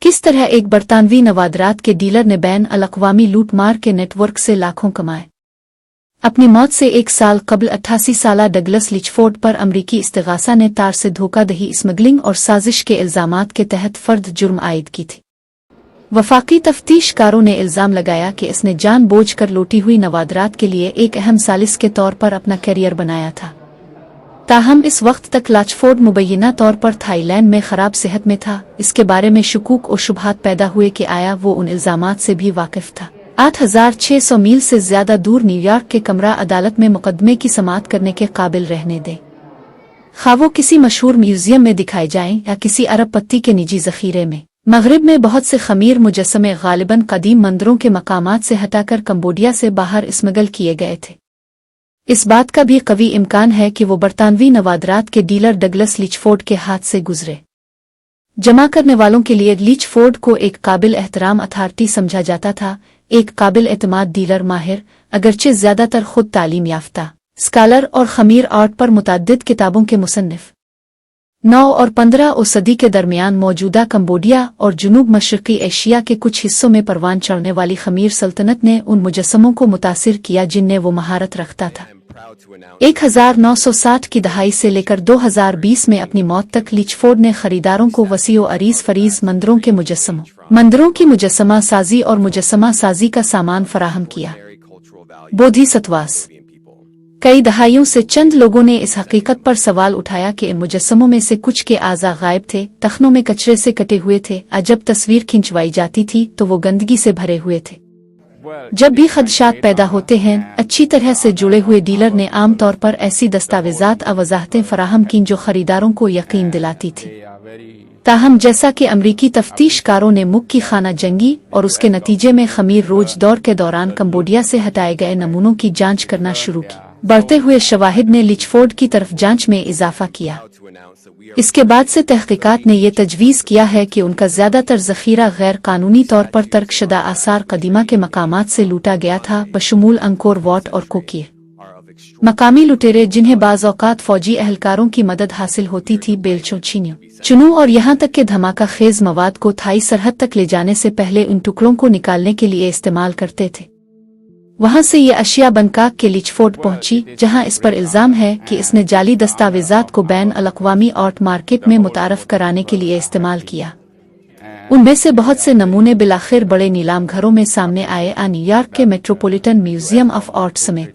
इस तरह एक बरतानवी नवादरात के डीलर ने बैन अल-अक़वामी लूटमार के नेटवर्क से लाखों कमाए। अपनी मौत से 1 साल कबल 88 साला डगलस लिचफोर्ड पर अमरीकी इस्तिग़ासा ने तार से धोखाधही, स्मगलिंग और साजिश के इल्ज़ामात के तहत फर्द जुर्म आयद की थी। वफाकी तफ्तीशकारों ने इल्ज़ाम लगाया कि इसने जानबूझकर लूटी हुई नवादरात के लिए एक अहम सालिस के तौर पर अपना करियर बनाया था। ताहम इस वक्त तक लिचफोर्ड मुबैना तौर पर थाईलैंड में खराब सेहत में था। इसके बारे में शुकूक और शुबहात पैदा हुए कि आया वो उन इल्ज़ामात से भी वाकिफ था। 8600 मील से ज्यादा दूर न्यूयॉर्क के कमरा अदालत में मुकदमे की समाअत करने के काबिल रहने दें, खा वो किसी मशहूर म्यूजियम में दिखाए जाएं या किसी अरब पत्ती के निजी जखीरे में। मगरिब में बहुत से खमीर मुजस्समे गालिबन कदीम मंदिरों के मकामात से हटाकर कंबोडिया से बाहर स्मगल किए गए थे। इस बात का भी कवी इम्कान है कि वो बरतानवी नवादरात के डीलर डगलस लिचफोर्ड के हाथ से गुजरे। जमा करने वालों के लिए लिचफोर्ड को एक काबिल एहतराम अथॉरिटी समझा जाता था, एक काबिल एतमाद डीलर, माहिर, अगरचे ज्यादातर खुद तालीम याफ्ता स्कॉलर और खमीर आर्ट पर मुतअद्दिद किताबों के मुसन्निफ। 9 और 15 सदी के दरमियान मौजूदा कंबोडिया और जुनूब मशरकी एशिया के कुछ हिस्सों में परवान चढ़ने वाली खमीर सल्तनत ने उन मुजस्समों को मुतासिर किया जिनमें वो महारत रखता था। 1960 की दहाई से लेकर 2020 में अपनी मौत तक लिचफोर्ड ने खरीदारों को वसीओ अरीज फरीज मंदिरों के मुजस्समों, मंदिरों की मुजस्समा साजी और मुजस्समा साजी का सामान फराहम किया। बोधिसत्वास कई दहाइयों से चंद लोगों ने इस हकीकत पर सवाल उठाया कि इन मुजस्समों में से कुछ के आज़ा गायब थे, तखनों में कचरे से कटे हुए थे, जब तस्वीर खिंचवाई जाती थी तो वो गंदगी से भरे हुए थे। जब भी खदशात पैदा होते हैं, अच्छी तरह से जुड़े हुए डीलर ने आम तौर पर ऐसी दस्तावेजात और वजाहतें फराहम की जो खरीदारों को यकीन दिलाती थी। ताहम जैसा कि अमरीकी तफ्तीशकारों ने मुक्की खाना जंगी और उसके नतीजे में खमीर रोज दौर के दौरान कंबोडिया से हटाए गए नमूनों की जांच करना शुरू की, बढ़ते हुए शवाहिद ने लिचफोर्ड की तरफ जांच में इजाफा किया। इसके बाद से तहकीकात ने यह तजवीज़ किया है कि उनका ज्यादातर जखीरा गैर कानूनी तौर पर तर्कशुदा आसार कदीमा के मकामात से लूटा गया था, बशमूल अंकोर वॉट और कोकीर। मकामी लुटेरे, जिन्हें बाज़ औक़ात फौजी अहलकारों की मदद हासिल होती थी, बेलचों, छीनियों, चुनू और यहाँ तक के धमाका खेज मवाद को थाई सरहद तक ले जाने से पहले इन टुकड़ों को निकालने के लिए इस्तेमाल करते थे। वहां से ये अशिया बनकाक के लिचफोर्ड पहुंची, जहां इस पर इल्जाम है कि इसने जाली दस्तावेजात को बैन अल-अक़वामी आर्ट मार्केट में मुतारफ कराने के लिए इस्तेमाल किया। उनमें से बहुत से नमूने बिलाखिर बड़े नीलाम घरों में सामने आए, न्यूयॉर्क के मेट्रोपॉलिटन म्यूजियम ऑफ आर्ट समेत।